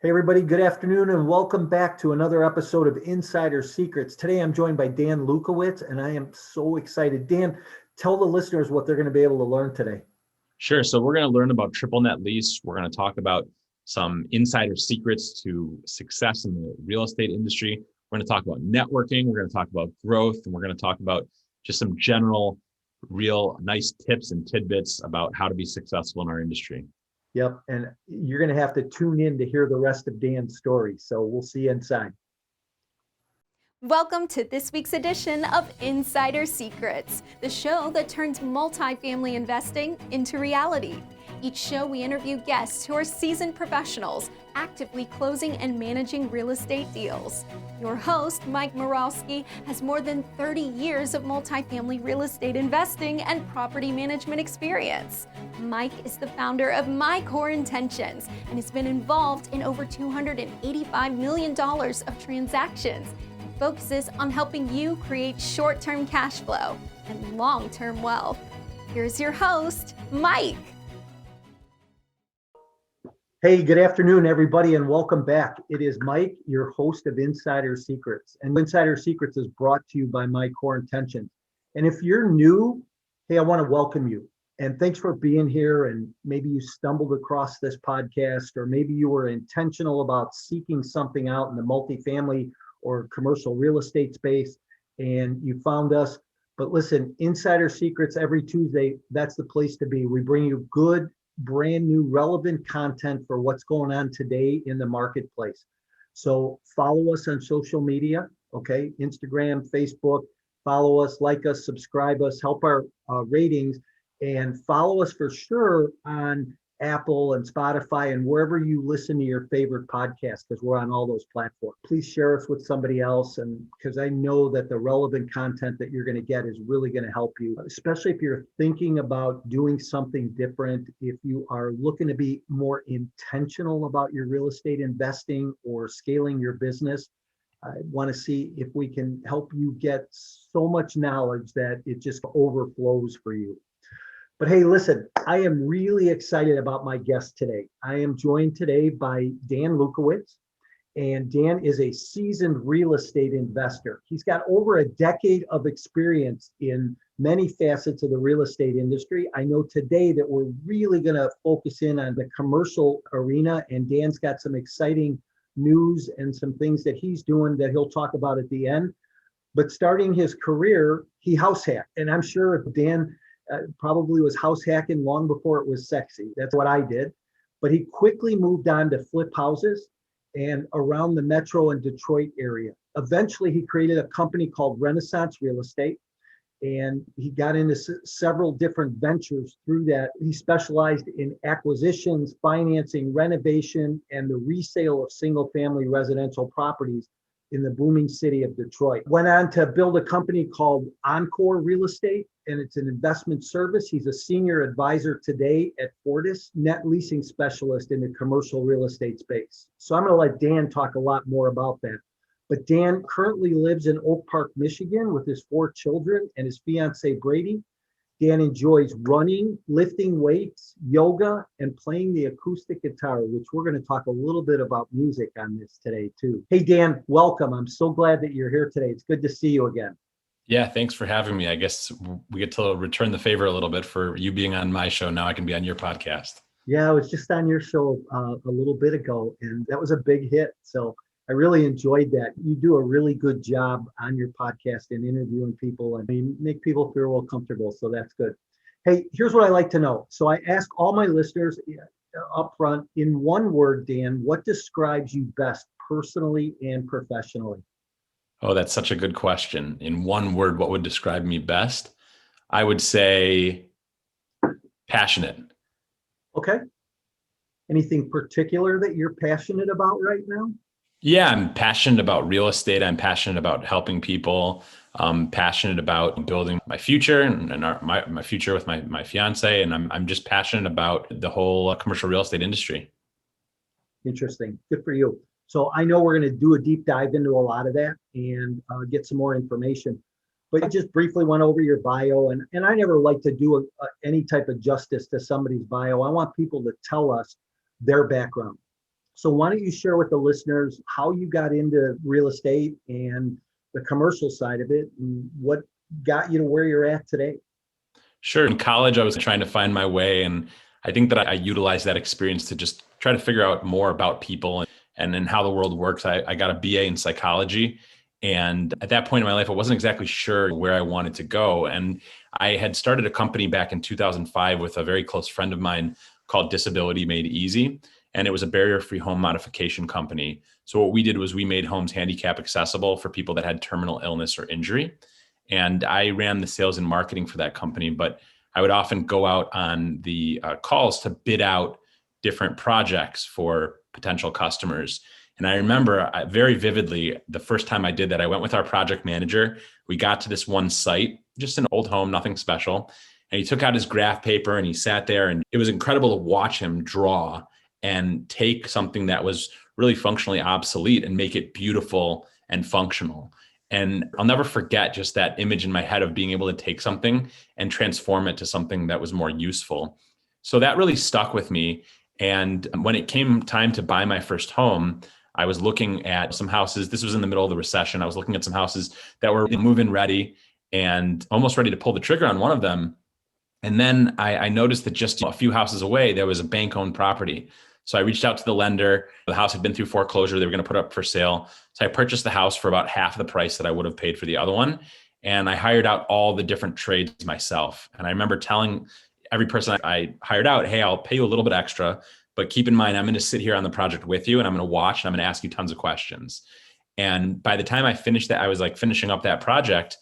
Hey, everybody, good afternoon, and welcome back to another episode of Insider Secrets. Today, I'm joined by Dan Lewkowicz, and I am so excited. Dan, tell the listeners what they're going to be able to learn today. Sure. So we're going to learn about triple net lease. We're going to talk about some insider secrets to success in the real estate industry. We're going to talk about networking. We're going to talk about growth, and we're going to talk about just some general, real nice tips and tidbits about how to be successful in our industry. Yep, and you're going to have to tune in to hear the rest of Dan's story. So we'll see you inside. Welcome to this week's edition of Insider Secrets, the show that turns multifamily investing into reality. Each show we interview guests who are seasoned professionals, actively closing and managing real estate deals. Your host, Mike Morawski, has more than 30 years of multifamily real estate investing and property management experience. Mike is the founder of My Core Intentions and has been involved in over $285 million of transactions. Focuses on helping you create short-term cash flow and long-term wealth. Here's your host, Mike. Hey, good afternoon, everybody, and welcome back. It is Mike, your host of Insider Secrets. And Insider Secrets is brought to you by My Core Intentions. And if you're new, hey, I want to welcome you. And thanks for being here. And maybe you stumbled across this podcast, or maybe you were intentional about seeking something out in the multifamily or commercial real estate space, and you found us. But listen, Insider Secrets every Tuesday, that's the place to be. We bring you good, brand new, relevant content for what's going on today in the marketplace. So follow us on social media, okay? Instagram, Facebook, follow us, like us, subscribe us, help our ratings, and follow us for sure on Apple and Spotify and wherever you listen to your favorite podcast, because we're on all those platforms. Please share us with somebody else, and because I know that the relevant content that you're going to get is really going to help you, especially if you're thinking about doing something different, if you are looking to be more intentional about your real estate investing or scaling your business. I want to see if we can help you get so much knowledge that it just overflows for you. But hey, listen, I am really excited about my guest today. I am joined today by Dan Lewkowicz, and Dan is a seasoned real estate investor. He's got over a decade of experience in many facets of the real estate industry. I know today that we're really going to focus in on the commercial arena, and Dan's got some exciting news and some things that he's doing that he'll talk about at the end. But starting his career, he house hacked, and I'm sure Dan probably was house hacking long before it was sexy. That's what I did. But he quickly moved on to flip houses and around the Metro and Detroit area. Eventually, he created a company called Renaissance Real Estate, and he got into several different ventures through that. He specialized in acquisitions, financing, renovation, and the resale of single-family residential properties in the booming city of Detroit. Went on to build a company called Encore Real Estate, and it's an investment service. He's a senior advisor today at Fortis, net leasing specialist in the commercial real estate space. So I'm going to let Dan talk a lot more about that. But Dan currently lives in Oak Park, Michigan with his 4 children and his fiancé, Brady. Dan enjoys running, lifting weights, yoga, and playing the acoustic guitar, which we're going to talk a little bit about music on this today too. Hey, Dan, welcome. I'm so glad that you're here today. It's good to see you again. Yeah, thanks for having me. I guess we get to return the favor a little bit for you being on my show. Now I can be on your podcast. Yeah, I was just on your show a little bit ago, and that was a big hit. So I really enjoyed that. You do a really good job on your podcast in interviewing people, and you make people feel real comfortable. So that's good. Hey, here's what I like to know. So I ask all my listeners up front, in one word, Dan, what describes you best personally and professionally? Oh, that's such a good question. In one word, what would describe me best? I would say passionate. Okay. Anything particular that you're passionate about right now? Yeah, I'm passionate about real estate. I'm passionate about helping people. I'm passionate about building my future and my future with my fiancé. And I'm just passionate about the whole commercial real estate industry. Interesting. Good for you. So I know we're going to do a deep dive into a lot of that and get some more information. But I just briefly went over your bio, and I never like to do any type of justice to somebody's bio. I want people to tell us their background. So why don't you share with the listeners how you got into real estate and the commercial side of it and what got you to where you're at today? Sure. In college, I was trying to find my way. And I think that I utilized that experience to just try to figure out more about people and how the world works. I got a BA in psychology. And at that point in my life, I wasn't exactly sure where I wanted to go. And I had started a company back in 2005 with a very close friend of mine called Disability Made Easy. And it was a barrier-free home modification company. So what we did was we made homes handicap accessible for people that had terminal illness or injury. And I ran the sales and marketing for that company, but I would often go out on the calls to bid out different projects for potential customers. And I remember very vividly the first time I did that, I went with our project manager. We got to this one site, just an old home, nothing special. And he took out his graph paper and he sat there, and it was incredible to watch him draw and take something that was really functionally obsolete and make it beautiful and functional. And I'll never forget just that image in my head of being able to take something and transform it to something that was more useful. So that really stuck with me. And when it came time to buy my first home, I was looking at some houses. This was in the middle of the recession. I was looking at some houses that were move-in ready and almost ready to pull the trigger on one of them. And then I noticed that just a few houses away, there was a bank-owned property. So I reached out to the lender. The house had been through foreclosure. They were going to put it up for sale. So I purchased the house for about half the price that I would have paid for the other one. And I hired out all the different trades myself. And I remember telling every person I hired out, hey, I'll pay you a little bit extra, but keep in mind, I'm going to sit here on the project with you and I'm going to watch and I'm going to ask you tons of questions. And by the time I finished that, I was like finishing up that project.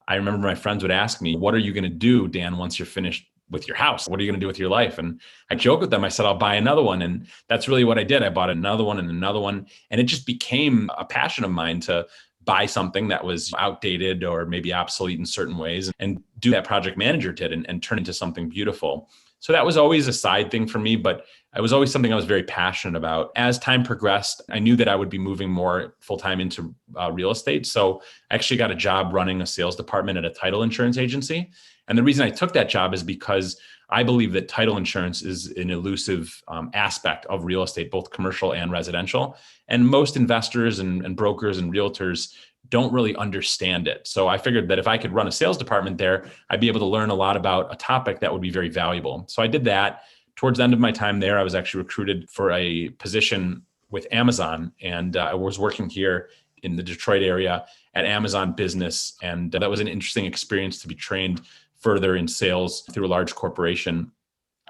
I remember my friends would ask me, what are you going to do, Dan, once you're finished with your house? What are you going to do with your life? And I joke with them. I said, I'll buy another one. And that's really what I did. I bought another one and another one. And it just became a passion of mine to buy something that was outdated or maybe obsolete in certain ways and do that project manager did and turn into something beautiful. So that was always a side thing for me, but it was always something I was very passionate about. As time progressed, I knew that I would be moving more full-time into real estate. So I actually got a job running a sales department at a title insurance agency. And the reason I took that job is because I believe that title insurance is an elusive aspect of real estate, both commercial and residential. And most investors and brokers and realtors don't really understand it. So I figured that if I could run a sales department there, I'd be able to learn a lot about a topic that would be very valuable. So I did that. Towards the end of my time there, I was actually recruited for a position with Amazon. And I was working here in the Detroit area at Amazon Business. And that was an interesting experience to be trained further in sales through a large corporation.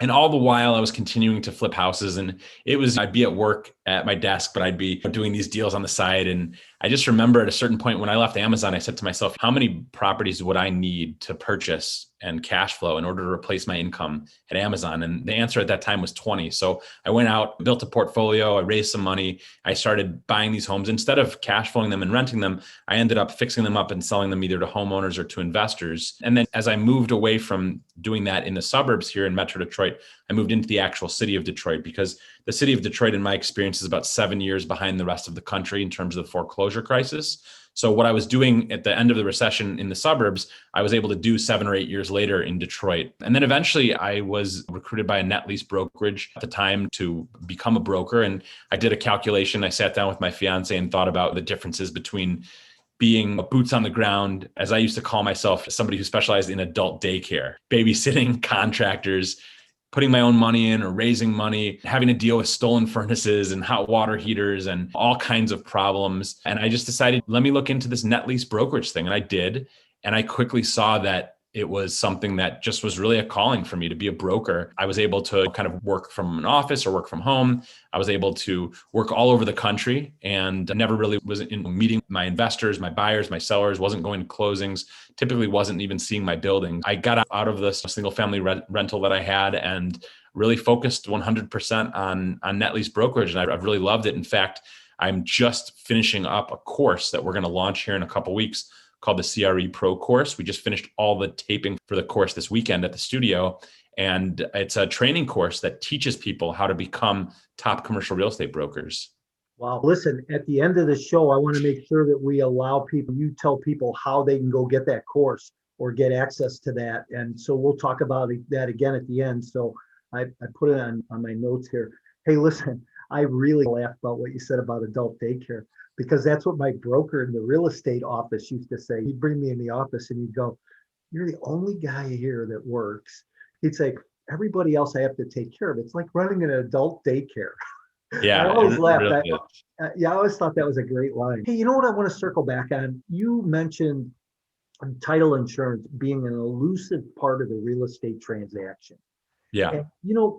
And all the while I was continuing to flip houses, and I'd be at work at my desk, but I'd be doing these deals on the side. And I just remember at a certain point when I left Amazon, I said to myself, how many properties would I need to purchase and cash flow in order to replace my income at Amazon? And the answer at that time was 20. So I went out, built a portfolio, I raised some money. I started buying these homes. Instead of cash flowing them and renting them, I ended up fixing them up and selling them either to homeowners or to investors. And then as I moved away from doing that in the suburbs here in Metro Detroit, I moved into the actual city of Detroit, because the city of Detroit, in my experience, is about 7 years behind the rest of the country in terms of the foreclosure crisis. So what I was doing at the end of the recession in the suburbs, I was able to do 7 or 8 years later in Detroit. And then eventually I was recruited by a net lease brokerage at the time to become a broker. And I did a calculation. I sat down with my fiancé and thought about the differences between being boots on the ground, as I used to call myself, somebody who specialized in adult daycare, babysitting contractors, putting my own money in or raising money, having to deal with stolen furnaces and hot water heaters and all kinds of problems. And I just decided, let me look into this net lease brokerage thing. And I did. And I quickly saw that it was something that just was really a calling for me to be a broker. I was able to kind of work from an office or work from home. I was able to work all over the country, and I never really was in meeting my investors, my buyers, my sellers, wasn't going to closings, typically wasn't even seeing my building. I got out of the single family rental that I had and really focused 100% on net lease brokerage. And I've really loved it. In fact, I'm just finishing up a course that we're going to launch here in a couple of weeks called the CRE Pro course. We just finished all the taping for the course this weekend at the studio. And it's a training course that teaches people how to become top commercial real estate brokers. Wow. Listen, at the end of the show, I want to make sure that we allow people, you tell people how they can go get that course or get access to that. And so we'll talk about that again at the end. So I put it on my notes here. Hey, listen, I really laughed about what you said about adult daycare because that's what my broker in the real estate office used to say. He'd bring me in the office and he'd go, "You're the only guy here that works." He'd say, "Everybody else I have to take care of. It's like running an adult daycare." I Yeah, always it laughed. really is. Yeah, I always thought that was a great line. Hey, you know what I want to circle back on? You mentioned title insurance being an elusive part of the real estate transaction. Yeah. And,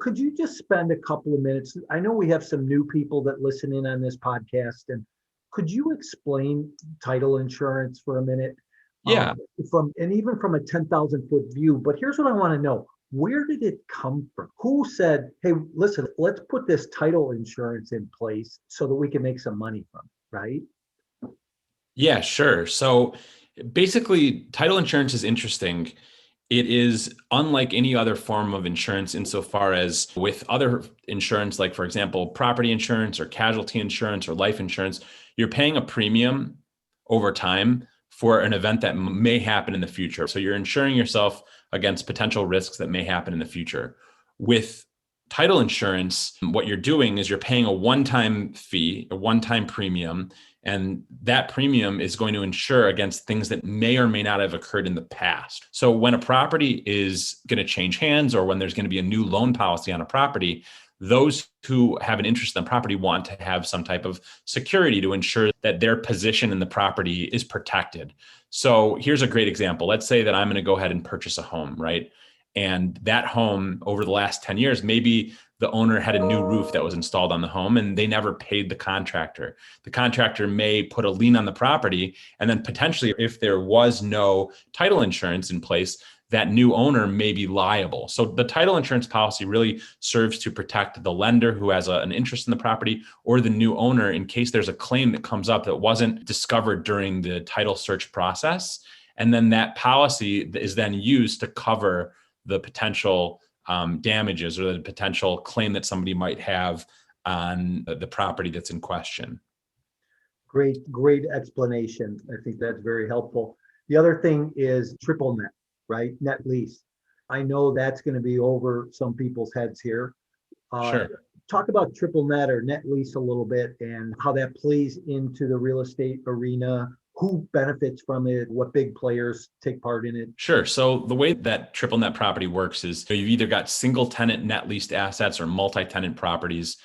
could you just spend a couple of minutes? I know we have some new people that listen in on this podcast, and could you explain title insurance for a minute? Yeah. Even from a 10,000-foot view. But here's what I want to know. Where did it come from? Who said, "Hey, listen, let's put this title insurance in place so that we can make some money from it," right? Yeah, sure. So basically, title insurance is interesting. It is unlike any other form of insurance insofar as with other insurance, like, for example, property insurance or casualty insurance or life insurance, you're paying a premium over time for an event that may happen in the future. So you're insuring yourself against potential risks that may happen in the future. With title insurance, what you're doing is you're paying a one-time fee, a one-time premium, and that premium is going to insure against things that may or may not have occurred in the past. So when a property is going to change hands or when there's going to be a new loan policy on a property, those who have an interest in the property want to have some type of security to ensure that their position in the property is protected. So here's a great example. Let's say that I'm going to go ahead and purchase a home, right? And that home over the last 10 years, maybe the owner had a new roof that was installed on the home and they never paid the contractor. The contractor may put a lien on the property. And then potentially, if there was no title insurance in place, that new owner may be liable. So the title insurance policy really serves to protect the lender who has an interest in the property or the new owner in case there's a claim that comes up that wasn't discovered during the title search process. And then that policy is then used to cover the potential damages or the potential claim that somebody might have on the property that's in question. Great explanation. I think that's very helpful. The other thing is triple net, right? Net lease. I know that's going to be over some people's heads here. Sure. Talk about triple net or net lease a little bit and how that plays into the real estate arena. Who benefits from it? What big players take part in it? Sure. So the way that triple net property works is you've either got single tenant net leased assets or multi-tenant properties.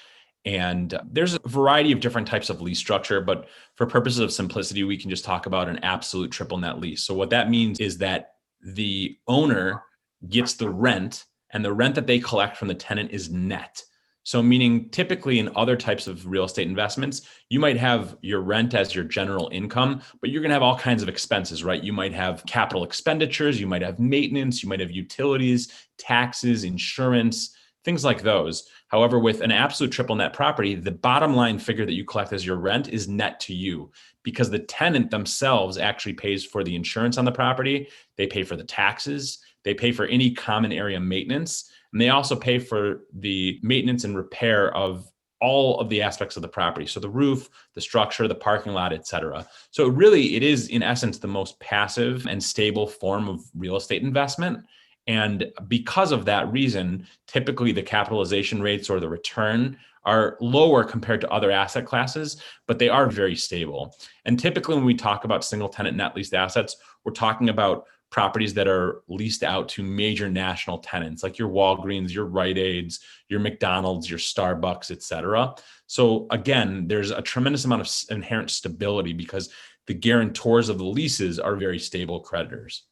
And there's a variety of different types of lease structure, but for purposes of simplicity, we can just talk about an absolute triple net lease. So what that means is that the owner gets the rent, and the rent that they collect from the tenant is net. So meaning typically in other types of real estate investments, you might have your rent as your general income, but you're going to have all kinds of expenses, right? You might have capital expenditures, you might have maintenance, you might have utilities, taxes, insurance, things like those. However, with an absolute triple net property, the bottom line figure that you collect as your rent is net to you because the tenant themselves actually pays for the insurance on the property. They pay for the taxes. They pay for any common area maintenance. And they also pay for the maintenance and repair of all of the aspects of the property. So the roof, the structure, the parking lot, et cetera. So really, it is in essence the most passive and stable form of real estate investment. And because of that reason, typically the capitalization rates or the return are lower compared to other asset classes, but they are very stable. And typically when we talk about single tenant net leased assets, we're talking about properties that are leased out to major national tenants like your Walgreens, your Rite Aids, your McDonald's, your Starbucks, et cetera. So again, there's a tremendous amount of inherent stability because the guarantors of the leases are very stable creditors.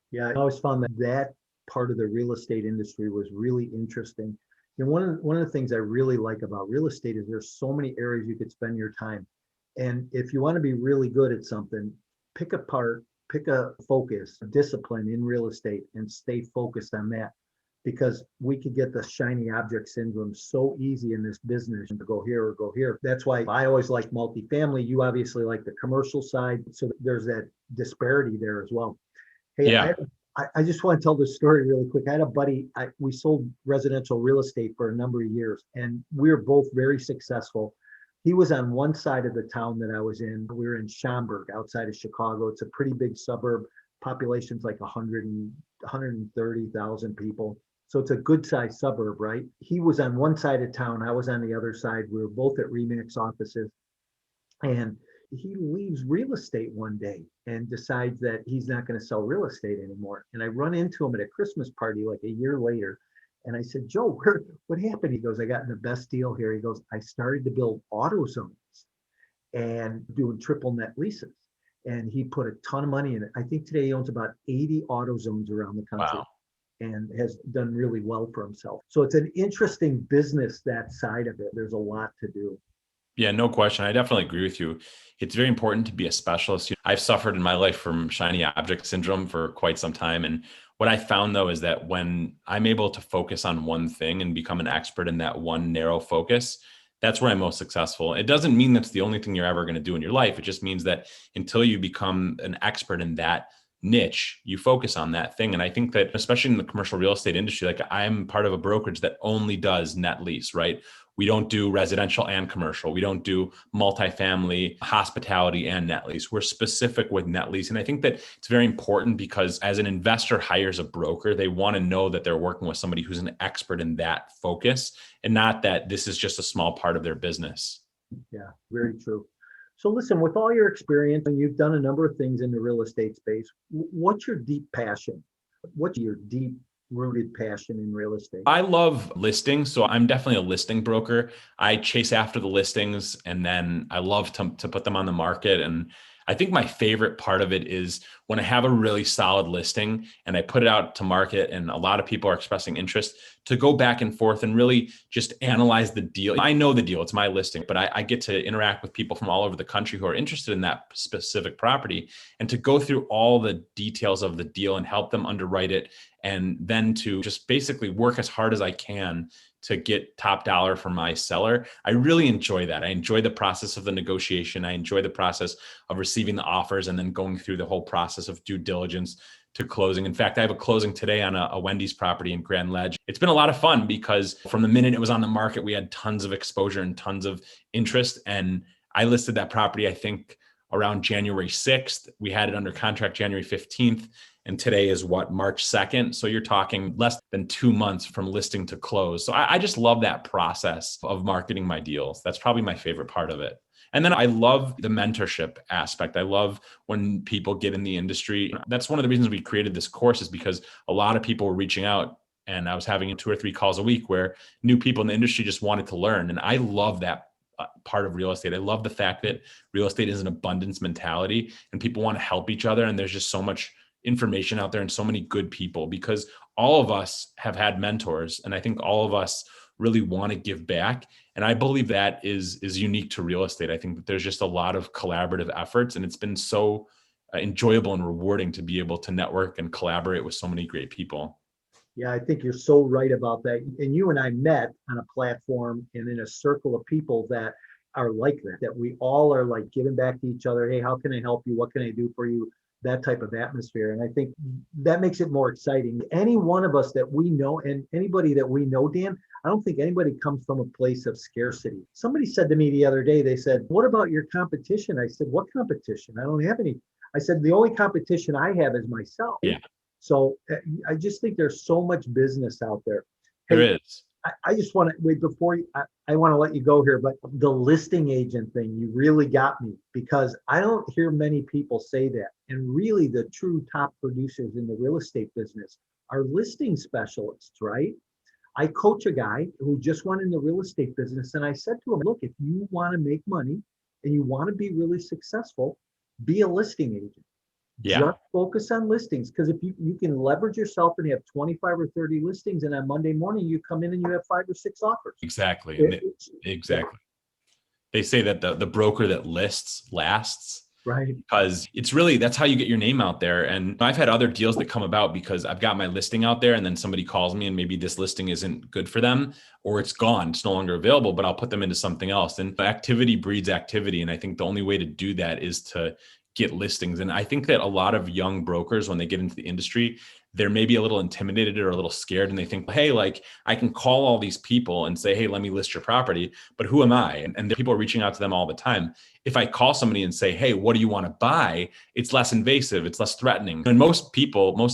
Yeah, I always found that part of the real estate industry was really interesting. One of the things I really like about real estate is there's so many areas you could spend your time. And if you want to be really good at something, pick a focus, a discipline in real estate and stay focused on that because we could get the shiny object syndrome so easy in this business to go here or go here. That's why I always like multifamily. You obviously like the commercial side. So there's that disparity there as well. Hey, Yeah. I just want to tell this story really quick. I had a buddy, we sold residential real estate for a number of years, and we were both very successful. He was on one side of the town that I was in. We were in Schaumburg, outside of Chicago. It's a pretty big suburb. Population's like 130,000 people. So it's a good sized suburb, right? He was on one side of town. I was on the other side. We were both at Remax offices. And he leaves real estate one day and decides that he's not going to sell real estate anymore. And I run into him at a Christmas party like a year later. And I said, Joe, what happened? He goes, I got the best deal here. He goes, I started to build auto zones and doing triple net leases. And he put a ton of money in it. I think today he owns about 80 auto zones around the country. Wow. And has done really well for himself. So it's an interesting business, that side of it. There's a lot to do. Yeah, no question. I definitely agree with you. It's very important to be a specialist. I've suffered in my life from shiny object syndrome for quite some time. And what I found though, is that when I'm able to focus on one thing and become an expert in that one narrow focus, that's where I'm most successful. It doesn't mean that's the only thing you're ever going to do in your life. It just means that until you become an expert in that niche, you focus on that thing. And I think that especially in the commercial real estate industry, like I'm part of a brokerage that only does net lease, right? We don't do residential and commercial. We don't do multifamily, hospitality, and net lease. We're specific with net lease. And I think that it's very important because as an investor hires a broker, they want to know that they're working with somebody who's an expert in that focus and not that this is just a small part of their business. Yeah, very true. So listen, with all your experience, and you've done a number of things in the real estate space, what's your deep passion? What's your deep rooted passion in real estate? I love listings. So I'm definitely a listing broker. I chase after the listings and then I love to put them on the market. And I think my favorite part of it is when I have a really solid listing and I put it out to market and a lot of people are expressing interest, to go back and forth and really just analyze the deal. I know the deal, it's my listing, but I get to interact with people from all over the country who are interested in that specific property and to go through all the details of the deal and help them underwrite it. And then to just basically work as hard as I can to get top dollar for my seller. I really enjoy that. I enjoy the process of the negotiation. I enjoy the process of receiving the offers and then going through the whole process of due diligence to closing. In fact, I have a closing today on a Wendy's property in Grand Ledge. It's been a lot of fun because from the minute it was on the market, we had tons of exposure and tons of interest. And I listed that property, I think, around January 6th. We had it under contract January 15th. And today is March 2nd. So you're talking less than 2 months from listing to close. So I just love that process of marketing my deals. That's probably my favorite part of it. And then I love the mentorship aspect. I love when people get in the industry. That's one of the reasons we created this course, is because a lot of people were reaching out and I was having 2 or 3 calls a week where new people in the industry just wanted to learn. And I love that part of real estate. I love the fact that real estate is an abundance mentality and people want to help each other. And there's just so much information out there and so many good people, because all of us have had mentors. And I think all of us really want to give back. And I believe that is unique to real estate. I think that there's just a lot of collaborative efforts, and it's been so enjoyable and rewarding to be able to network and collaborate with so many great people. Yeah, I think you're so right about that. And you and I met on a platform and in a circle of people that are like that we all are like giving back to each other. Hey, how can I help you? What can I do for you? That type of atmosphere. And I think that makes it more exciting. Any one of us that we know, and anybody that we know, Dan, I don't think anybody comes from a place of scarcity. Somebody said to me the other day, they said, what about your competition? I said, what competition? I don't have any. I said, the only competition I have is myself. Yeah. So I just think there's so much business out there. There is. I just want to wait before I want to let you go here, but the listing agent thing, you really got me, because I don't hear many people say that. And really the true top producers in the real estate business are listing specialists, right? I coach a guy who just went in the real estate business. And I said to him, look, if you want to make money and you want to be really successful, be a listing agent. Yeah. Just focus on listings, because if you can leverage yourself and have 25 or 30 listings, and on Monday morning you come in and you have 5 or 6 offers. Exactly. Exactly. They say that the broker that lists lasts. Right. Because it's really, that's how you get your name out there. And I've had other deals that come about because I've got my listing out there and then somebody calls me and maybe this listing isn't good for them or it's gone, it's no longer available, but I'll put them into something else. And activity breeds activity. And I think the only way to do that is to get listings. And I think that a lot of young brokers, when they get into the industry, they're maybe a little intimidated or a little scared, and they think, hey, like I can call all these people and say, hey, let me list your property, but who am I? And people are reaching out to them all the time. If I call somebody and say, hey, what do you want to buy? It's less invasive, it's less threatening. And most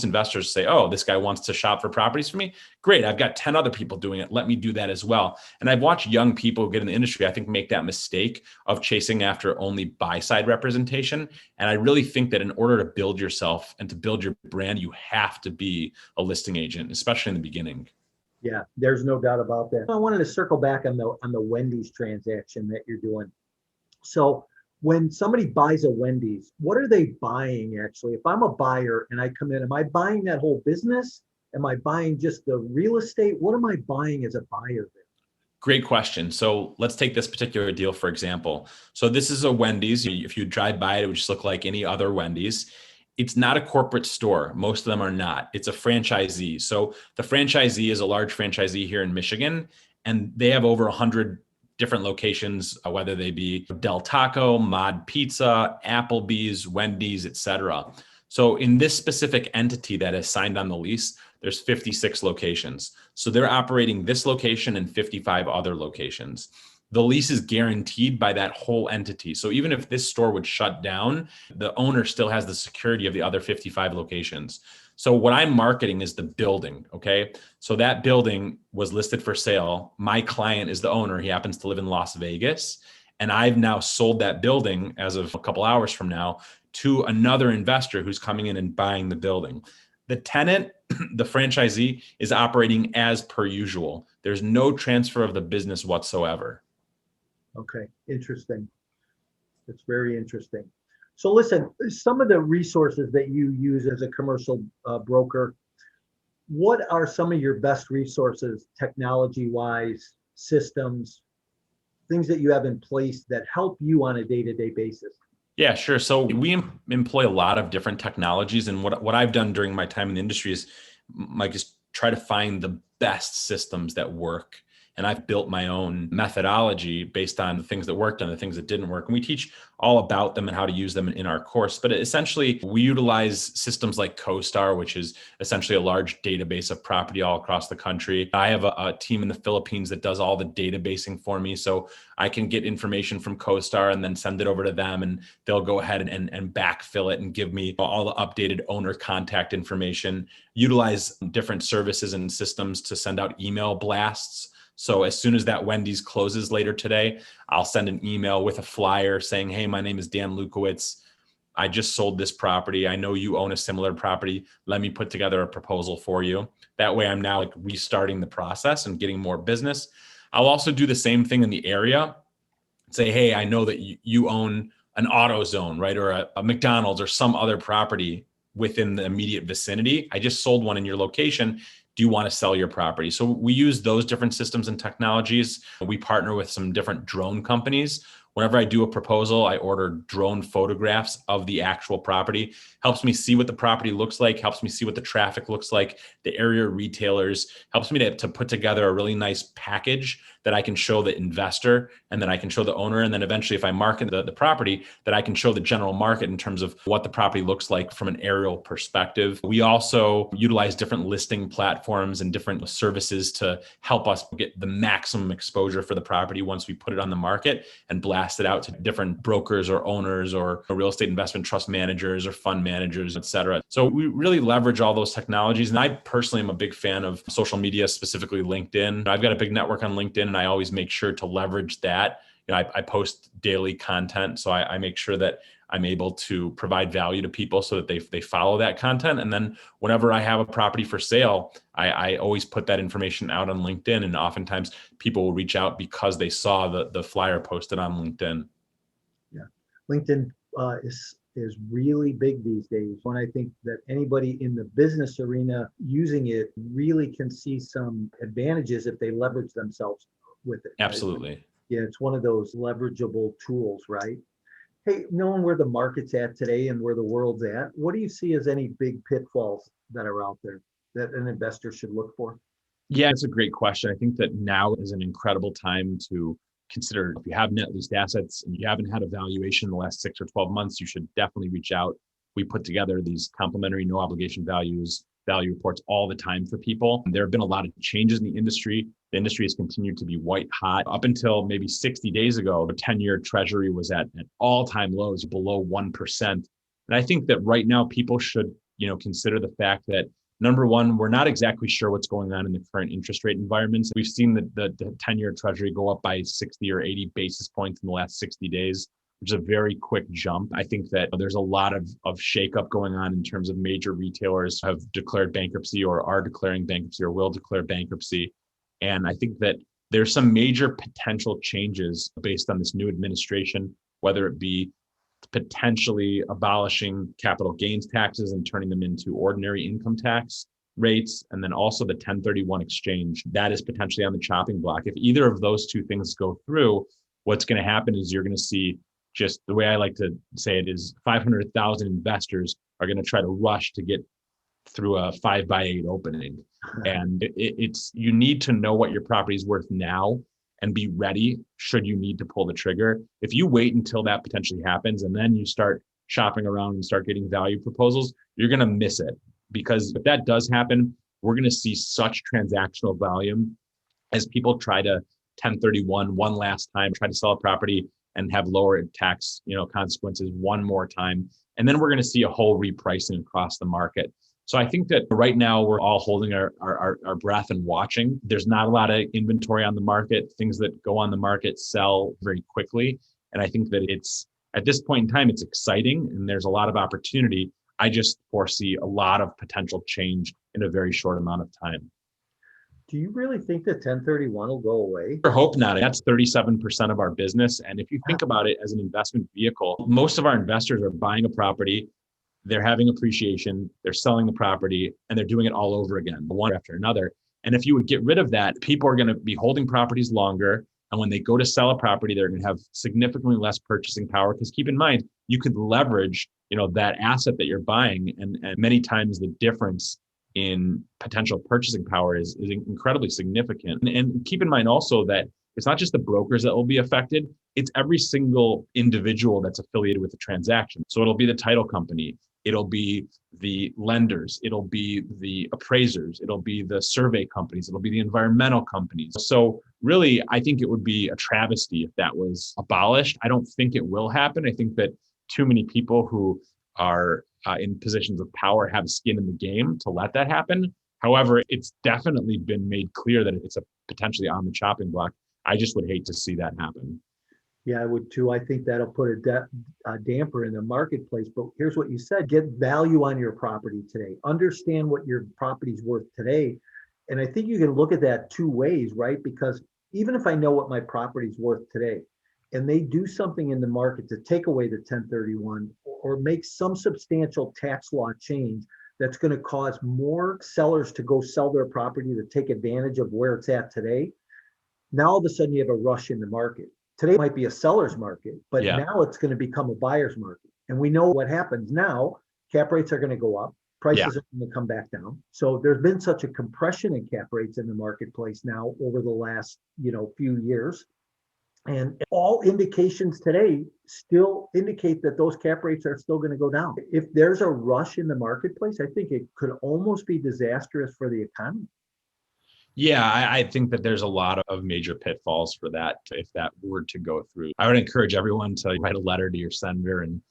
investors say, oh, this guy wants to shop for properties for me. Great, I've got 10 other people doing it. Let me do that as well. And I've watched young people get in the industry, I think, make that mistake of chasing after only buy-side representation. And I really think that in order to build yourself and to build your brand, you have to be a listing agent, especially in the beginning. Yeah, there's no doubt about that. I wanted to circle back on the Wendy's transaction that you're doing. So when somebody buys a Wendy's, what are they buying actually? If I'm a buyer and I come in, am I buying that whole business? Am I buying just the real estate? What am I buying as a buyer there? Great question. So let's take this particular deal, for example. So this is a Wendy's. If you drive by it, it would just look like any other Wendy's. It's not a corporate store. Most of them are not. It's a franchisee. So the franchisee is a large franchisee here in Michigan, and they have over 100 different locations, whether they be Del Taco, Mod Pizza, Applebee's, Wendy's, etc. So in this specific entity that is signed on the lease, there's 56 locations. So they're operating this location and 55 other locations. The lease is guaranteed by that whole entity. So even if this store would shut down, the owner still has the security of the other 55 locations. So what I'm marketing is the building, okay? So that building was listed for sale. My client is the owner. He happens to live in Las Vegas. And I've now sold that building as of a couple hours from now to another investor who's coming in and buying the building. The tenant, the franchisee, is operating as per usual. There's no transfer of the business whatsoever. Okay, interesting. That's very interesting. So listen, some of the resources that you use as a commercial broker, what are some of your best resources, technology-wise, systems, things that you have in place that help you on a day-to-day basis? Yeah, sure. So we employ a lot of different technologies. And what I've done during my time in the industry is, Mike, is try to find the best systems that work. And I've built my own methodology based on the things that worked and the things that didn't work. And we teach all about them and how to use them in our course. But essentially, we utilize systems like CoStar, which is essentially a large database of property all across the country. I have a team in the Philippines that does all the databasing for me. So I can get information from CoStar and then send it over to them, and they'll go ahead and backfill it and give me all the updated owner contact information. Utilize different services and systems to send out email blasts. So as soon as that Wendy's closes later today, I'll send an email with a flyer saying, hey, my name is Dan Lewkowicz. I just sold this property. I know you own a similar property. Let me put together a proposal for you. That way I'm now restarting the process and getting more business. I'll also do the same thing in the area. Say, hey, I know that you own an AutoZone, right? Or a McDonald's or some other property within the immediate vicinity. I just sold one in your location. Do you want to sell your property? So we use those different systems and technologies. We partner with some different drone companies. Whenever I do a proposal, I order drone photographs of the actual property. Helps me see what the property looks like, helps me see what the traffic looks like, the area retailers, helps me to put together a really nice package that I can show the investor and then I can show the owner. And then eventually, if I market the property, that I can show the general market in terms of what the property looks like from an aerial perspective. We also utilize different listing platforms and different services to help us get the maximum exposure for the property once we put it on the market and blast it out to different brokers or owners or real estate investment trust managers or fund managers, et cetera. So we really leverage all those technologies. And I personally am a big fan of social media, specifically LinkedIn. I've got a big network on LinkedIn, and I always make sure to leverage that. I post daily content, so I make sure that I'm able to provide value to people so that they follow that content. And then whenever I have a property for sale, I always put that information out on LinkedIn. And oftentimes people will reach out because they saw the flyer posted on LinkedIn. Yeah, LinkedIn is really big these days. When I think that anybody in the business arena using it really can see some advantages if they leverage themselves with it. Absolutely. Right? Yeah, it's one of those leverageable tools, right? Hey, knowing where the market's at today and where the world's at, what do you see as any big pitfalls that are out there that an investor should look for? Yeah, it's a great question. I think that now is an incredible time to consider if you have net leased assets and you haven't had a valuation in the last 6 or 12 months, you should definitely reach out. We put together these complimentary no obligation values value reports all the time for people. There have been a lot of changes in the industry. The industry has continued to be white hot. Up until maybe 60 days ago, the 10-year treasury was at all-time lows, below 1%. And I think that right now people should, consider the fact that, number one, we're not exactly sure what's going on in the current interest rate environments. We've seen the 10-year treasury go up by 60 or 80 basis points in the last 60 days, which is a very quick jump. I think that there's a lot of shakeup going on in terms of major retailers have declared bankruptcy or are declaring bankruptcy or will declare bankruptcy. And I think that there's some major potential changes based on this new administration, whether it be potentially abolishing capital gains taxes and turning them into ordinary income tax rates, and then also the 1031 exchange. That is potentially on the chopping block. If either of those two things go through, what's going to happen is you're going to see, just the way I like to say it is, 500,000 investors are going to try to rush to get through a 5x8 opening. And it's you need to know what your property is worth now and be ready should you need to pull the trigger. If you wait until that potentially happens and then you start shopping around and start getting value proposals, you're going to miss it. Because if that does happen, we're going to see such transactional volume as people try to 1031 one last time, try to sell a property and have lower tax, consequences one more time. And then we're going to see a whole repricing across the market. So I think that right now we're all holding our breath and watching. There's not a lot of inventory on the market. Things that go on the market sell very quickly. And I think that it's, at this point in time, it's exciting and there's a lot of opportunity. I just foresee a lot of potential change in a very short amount of time. Do you really think that 1031 will go away? I hope not. That's 37% of our business. And if you think about it as an investment vehicle, most of our investors are buying a property, they're having appreciation, they're selling the property, and they're doing it all over again, one after another. And if you would get rid of that, people are going to be holding properties longer. And when they go to sell a property, they're going to have significantly less purchasing power. Because keep in mind, you could leverage, that asset that you're buying. And many times the difference in potential purchasing power is incredibly significant. And keep in mind also that it's not just the brokers that will be affected, it's every single individual that's affiliated with the transaction. So it'll be the title company, it'll be the lenders, it'll be the appraisers, it'll be the survey companies, it'll be the environmental companies. So really, I think it would be a travesty if that was abolished. I don't think it will happen. I think that too many people who are in positions of power have skin in the game to let that happen. However, it's definitely been made clear that it's potentially on the chopping block. I just would hate to see that happen. Yeah, I would too. I think that'll put a damper in the marketplace. But here's what you said: get value on your property today. Understand what your property's worth today. And I think you can look at that two ways, right? Because even if I know what my property's worth today, and they do something in the market to take away the 1031 or make some substantial tax law change that's going to cause more sellers to go sell their property to take advantage of where it's at today, now all of a sudden you have a rush in the market. Today might be a seller's market, but now it's going to become a buyer's market. And we know what happens now. Cap rates are going to go up. Prices are going to come back down. So there's been such a compression in cap rates in the marketplace now over the last, few years. And all indications today still indicate that those cap rates are still going to go down. If there's a rush in the marketplace, I think it could almost be disastrous for the economy. Yeah, I think that there's a lot of major pitfalls for that if that were to go through. I would encourage everyone to write a letter to your senator and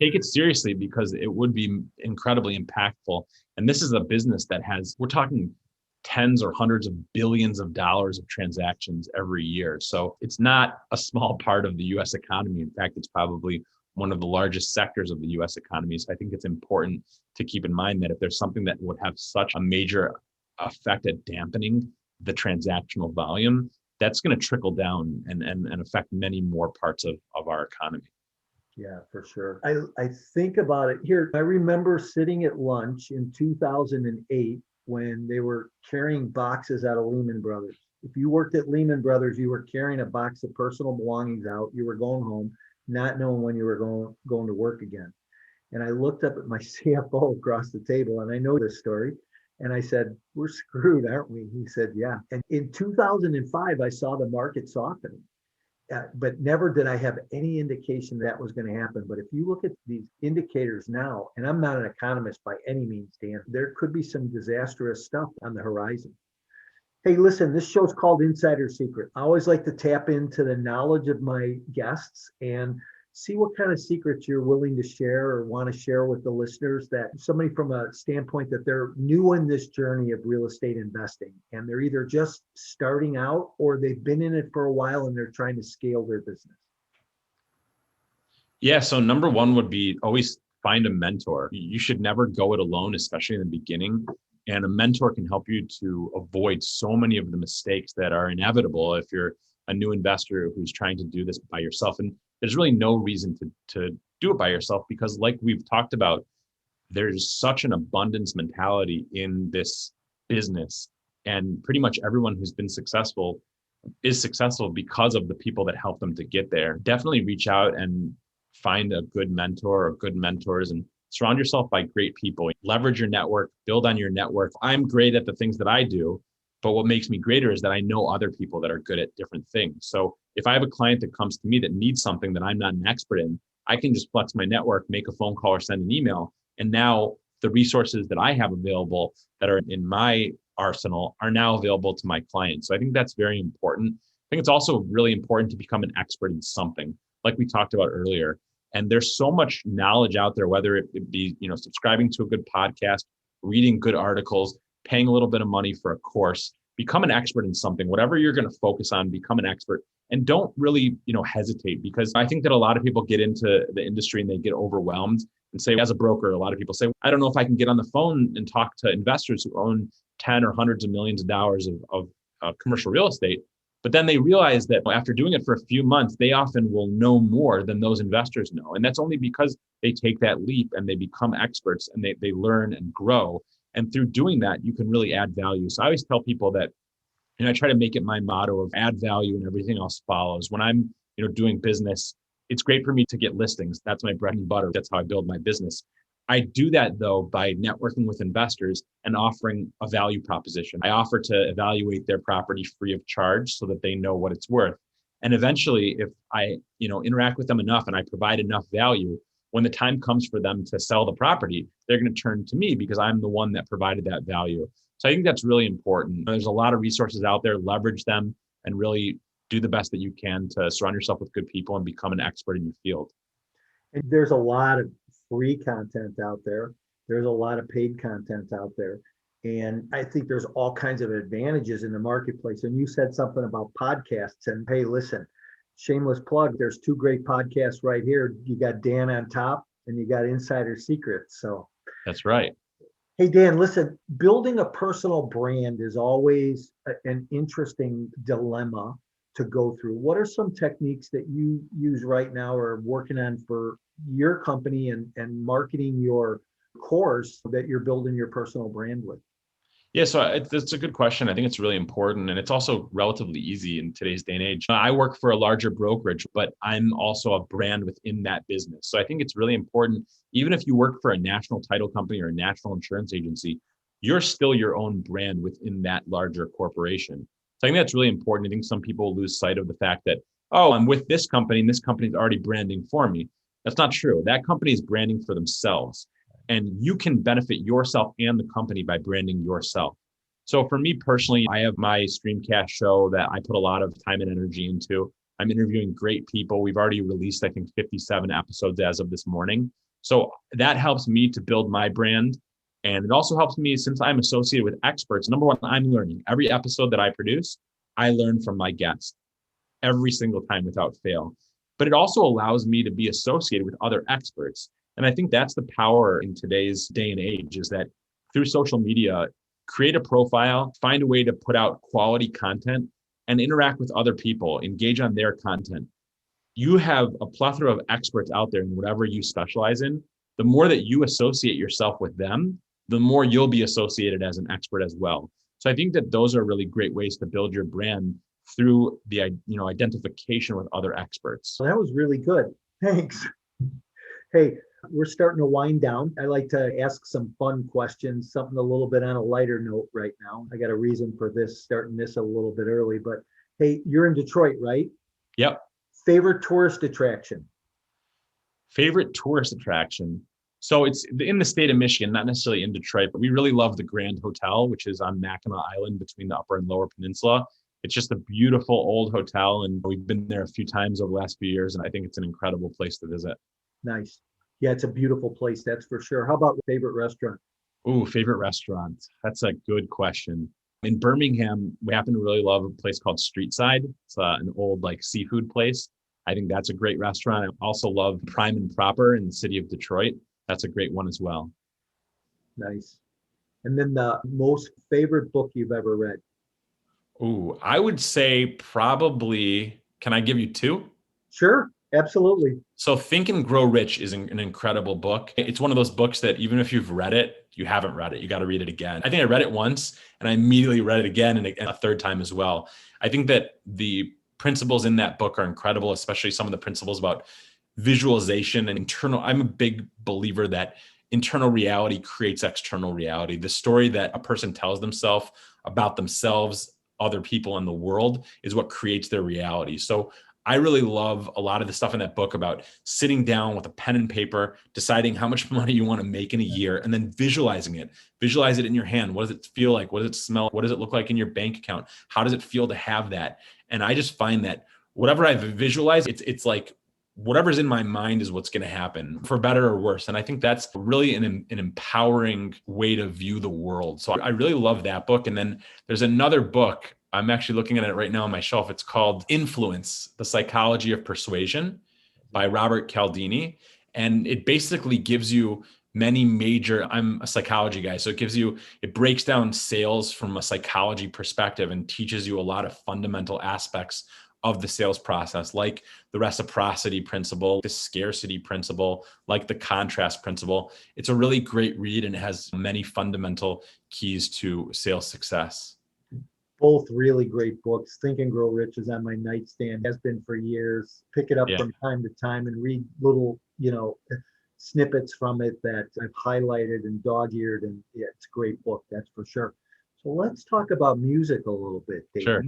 take it seriously because it would be incredibly impactful. And this is a business that we're talking tens or hundreds of billions of dollars of transactions every year. So it's not a small part of the US economy. In fact, it's probably one of the largest sectors of the US economy. So I think it's important to keep in mind that if there's something that would have such a major effect at dampening the transactional volume, that's going to trickle down and affect many more parts of our economy. Yeah, for sure. I think about it here. I remember sitting at lunch in 2008 when they were carrying boxes out of Lehman Brothers. If you worked at Lehman Brothers, you were carrying a box of personal belongings out. You were going home, not knowing when you were going to work again. And I looked up at my CFO across the table, and I know this story. And I said, "We're screwed, aren't we?" He said, "Yeah." And in 2005, I saw the market softening. but never did I have any indication that was going to happen. But if you look at these indicators now, and I'm not an economist by any means, Dan, there could be some disastrous stuff on the horizon. Hey, listen, this show's called Insider Secret. I always like to tap into the knowledge of my guests and see what kind of secrets you're willing to share or want to share with the listeners, that somebody from a standpoint that they're new in this journey of real estate investing and they're either just starting out or they've been in it for a while and they're trying to scale their business. Yeah. So number one would be always find a mentor. You should never go it alone, especially in the beginning. And a mentor can help you to avoid so many of the mistakes that are inevitable if you're a new investor who's trying to do this by yourself. And there's really no reason to do it by yourself, because like we've talked about, there's such an abundance mentality in this business. And pretty much everyone who's been successful is successful because of the people that help them to get there. Definitely reach out and find a good mentor or good mentors and surround yourself by great people. Leverage your network, build on your network. I'm great at the things that I do, but what makes me greater is that I know other people that are good at different things. So if I have a client that comes to me that needs something that I'm not an expert in, I can just flex my network, make a phone call or send an email. And now the resources that I have available that are in my arsenal are now available to my clients. So I think that's very important. I think it's also really important to become an expert in something, like we talked about earlier. And there's so much knowledge out there, whether it be, subscribing to a good podcast, reading good articles, paying a little bit of money for a course. Become an expert in something. Whatever you're going to focus on, become an expert. And don't really, hesitate, because I think that a lot of people get into the industry and they get overwhelmed and say, as a broker, a lot of people say, I don't know if I can get on the phone and talk to investors who own 10 or hundreds of millions of dollars of commercial real estate. But then they realize that after doing it for a few months, they often will know more than those investors know. And that's only because they take that leap and they become experts and they learn and grow. And through doing that, you can really add value. So I always tell people that, I try to make it my motto of add value and everything else follows. When I'm, doing business, it's great for me to get listings. That's my bread and butter. That's how I build my business. I do that though by networking with investors and offering a value proposition. I offer to evaluate their property free of charge so that they know what it's worth. And eventually, if I, interact with them enough and I provide enough value, when the time comes for them to sell the property, they're going to turn to me because I'm the one that provided that value. So I think that's really important. There's a lot of resources out there, leverage them and really do the best that you can to surround yourself with good people and become an expert in your field. And there's a lot of free content out there. There's a lot of paid content out there. And I think there's all kinds of advantages in the marketplace. And you said something about podcasts, and hey, listen, shameless plug, there's two great podcasts right here. You got Dan on top and you got Insider Secrets. So that's right. Hey, Dan, listen, building a personal brand is always an interesting dilemma to go through. What are some techniques that you use right now or working on for your company and marketing your course that you're building your personal brand with? Yeah, so it's a good question. I think it's really important, and it's also relatively easy in today's day and age. I work for a larger brokerage, but I'm also a brand within that business. So I think it's really important, even if you work for a national title company or a national insurance agency, you're still your own brand within that larger corporation. So I think that's really important. I think some people lose sight of the fact that, oh, I'm with this company and this company's already branding for me. That's not true. That company is branding for themselves. And you can benefit yourself and the company by branding yourself. So for me personally, I have my Streamcast show that I put a lot of time and energy into. I'm interviewing great people. We've already released, I think, 57 episodes as of this morning. So that helps me to build my brand. And it also helps me, since I'm associated with experts. Number one, I'm learning. Every episode that I produce, I learn from my guests every single time without fail. But it also allows me to be associated with other experts. And I think that's the power in today's day and age, is that through social media, create a profile, find a way to put out quality content and interact with other people, engage on their content. You have a plethora of experts out there in whatever you specialize in. The more that you associate yourself with them, the more you'll be associated as an expert as well. So I think that those are really great ways to build your brand through the identification with other experts. So that was really good. Thanks. Hey, we're starting to wind down. I like to ask some fun questions, something a little bit on a lighter note right now. I got a reason for this, starting this a little bit early, but hey, you're in Detroit, right? Yep. Favorite tourist attraction? Favorite tourist attraction. So it's in the state of Michigan, not necessarily in Detroit, but we really love the Grand Hotel, which is on Mackinac Island between the Upper and Lower Peninsula. It's just a beautiful old hotel, and we've been there a few times over the last few years, and I think it's an incredible place to visit. Nice. Yeah, it's a beautiful place, that's for sure. How about favorite restaurant? Ooh, favorite restaurant. That's a good question. In Birmingham, we happen to really love a place called Streetside. It's an old seafood place. I think that's a great restaurant. I also love Prime and Proper in the city of Detroit. That's a great one as well. Nice. And then the most favorite book you've ever read? Ooh, I would say probably, can I give you two? Sure, absolutely. So Think and Grow Rich is an incredible book. It's one of those books that even if you've read it, you haven't read it. You got to read it again. I think I read it once and I immediately read it again and a third time as well. I think that the principles in that book are incredible, especially some of the principles about visualization and internal. I'm a big believer that internal reality creates external reality. The story that a person tells themselves about themselves, other people, in the world is what creates their reality. So I really love a lot of the stuff in that book about sitting down with a pen and paper, deciding how much money you want to make in a year, and then visualizing it. Visualize it in your hand. What does it feel like? What does it smell? What does it look like in your bank account? How does it feel to have that? And I just find that whatever I visualize, it's like whatever's in my mind is what's going to happen, for better or worse. And I think that's really an empowering way to view the world. So I really love that book. And then there's another book. I'm actually looking at it right now on my shelf. It's called Influence, The Psychology of Persuasion by Robert Cialdini. And it basically gives you many major, I'm a psychology guy, so it breaks down sales from a psychology perspective and teaches you a lot of fundamental aspects of the sales process, like the reciprocity principle, the scarcity principle, like the contrast principle. It's a really great read and it has many fundamental keys to sales success. Both really great books. Think and Grow Rich is on my nightstand, has been for years. Pick it up from time to time and read little, snippets from it that I've highlighted and dog-eared. And yeah, it's a great book, that's for sure. So let's talk about music a little bit, David. Sure.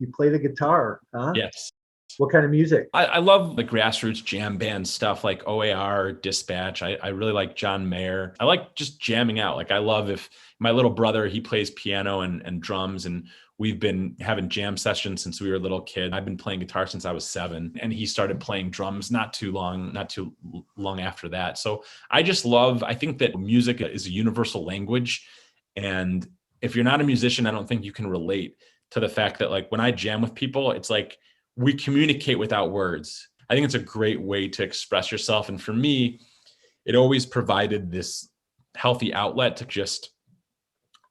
You play the guitar, huh? Yes. What kind of music? I love the grassroots jam band stuff like OAR, Dispatch. I really like John Mayer. I like just jamming out. I love if my little brother, he plays piano and drums, and we've been having jam sessions since we were a little kid. I've been playing guitar since I was 7, and he started playing drums not too long after that. So I think that music is a universal language. And if you're not a musician, I don't think you can relate to the fact that when I jam with people, it's like we communicate without words. I think it's a great way to express yourself. And for me, it always provided this healthy outlet to just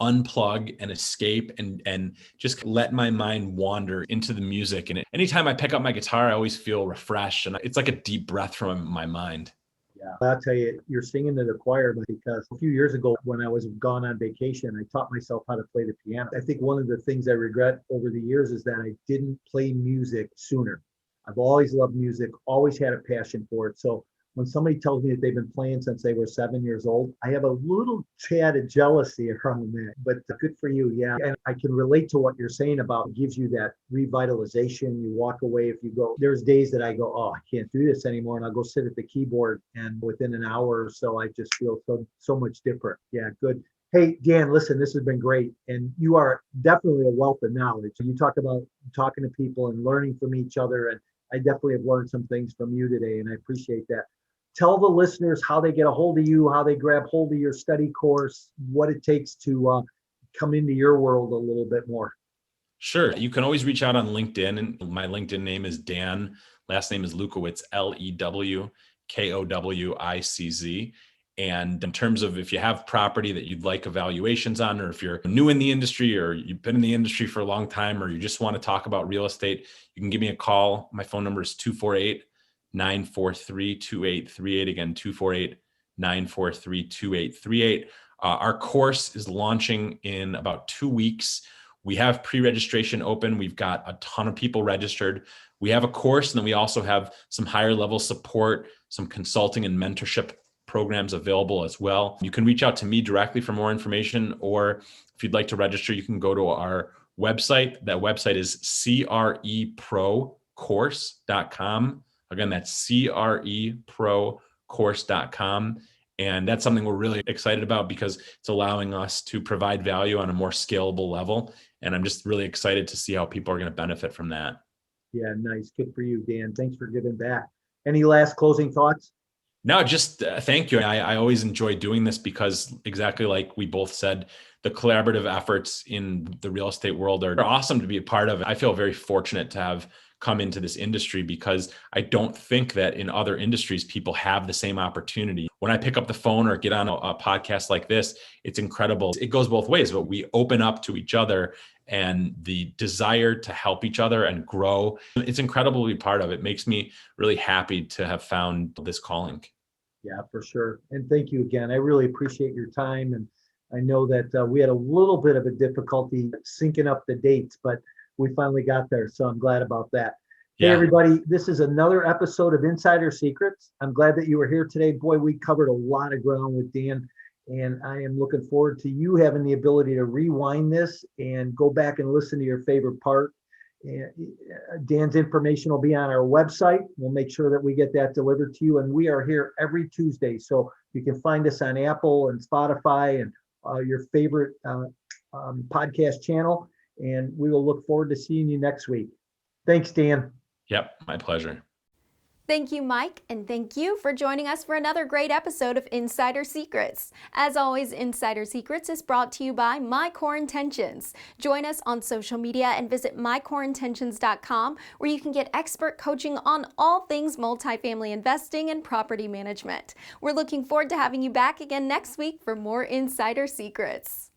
unplug and escape and just let my mind wander into the music. And anytime I pick up my guitar, I always feel refreshed. And it's like a deep breath from my mind. Yeah, I'll tell you, you're singing to the choir because a few years ago when I was gone on vacation, I taught myself how to play the piano. I think one of the things I regret over the years is that I didn't play music sooner. I've always loved music, always had a passion for it. So when somebody tells me that they've been playing since they were 7 years old, I have a little tad of jealousy around that, but good for you. Yeah. And I can relate to what you're saying about it gives you that revitalization. You walk away if you go, there's days that I go, oh, I can't do this anymore. And I'll go sit at the keyboard and within an hour or so, I just feel so much different. Yeah, good. Hey, Dan, listen, this has been great. And you are definitely a wealth of knowledge. You talk about talking to people and learning from each other. And I definitely have learned some things from you today, and I appreciate that. Tell the listeners how they get a hold of you, how they grab hold of your study course, what it takes to come into your world a little bit more. Sure. You can always reach out on LinkedIn. And my LinkedIn name is Dan. Last name is Lewkowicz, Lewkowicz. And in terms of if you have property that you'd like evaluations on, or if you're new in the industry or you've been in the industry for a long time, or you just want to talk about real estate, you can give me a call. My phone number is 248-943-2838. Again, 248-943-2838. Our course is launching in about 2 weeks. We have pre-registration open. We've got a ton of people registered. We have a course, and then we also have some higher level support, some consulting and mentorship programs available as well. You can reach out to me directly for more information, or if you'd like to register, you can go to our website. That website is CREPro creprocourse.com. Again, that's creprocourse.com. And that's something we're really excited about because it's allowing us to provide value on a more scalable level. And I'm just really excited to see how people are going to benefit from that. Yeah, nice. Good for you, Dan. Thanks for giving back. Any last closing thoughts? No, just thank you. I always enjoy doing this because exactly like we both said, the collaborative efforts in the real estate world are awesome to be a part of. I feel very fortunate to have come into this industry because I don't think that in other industries, people have the same opportunity. When I pick up the phone or get on a podcast like this, it's incredible. It goes both ways, but we open up to each other and the desire to help each other and grow. It's incredible to be part of. It makes me really happy to have found this calling. Yeah, for sure. And thank you again. I really appreciate your time. And I know that we had a little bit of a difficulty syncing up the dates, but we finally got there. So I'm glad about that. Hey, Yeah. everybody, this is another episode of Insider Secrets. I'm glad that you were here today. Boy, we covered a lot of ground with Dan, and I am looking forward to you having the ability to rewind this and go back and listen to your favorite part. And Dan's information will be on our website. We'll make sure that we get that delivered to you. And we are here every Tuesday. So you can find us on Apple and Spotify and your favorite podcast channel. And we will look forward to seeing you next week. Thanks, Dan. Yep, my pleasure. Thank you, Mike, and thank you for joining us for another great episode of Insider Secrets. As always, Insider Secrets is brought to you by My Core Intentions. Join us on social media and visit mycoreintentions.com, where you can get expert coaching on all things multifamily investing and property management. We're looking forward to having you back again next week for more Insider Secrets.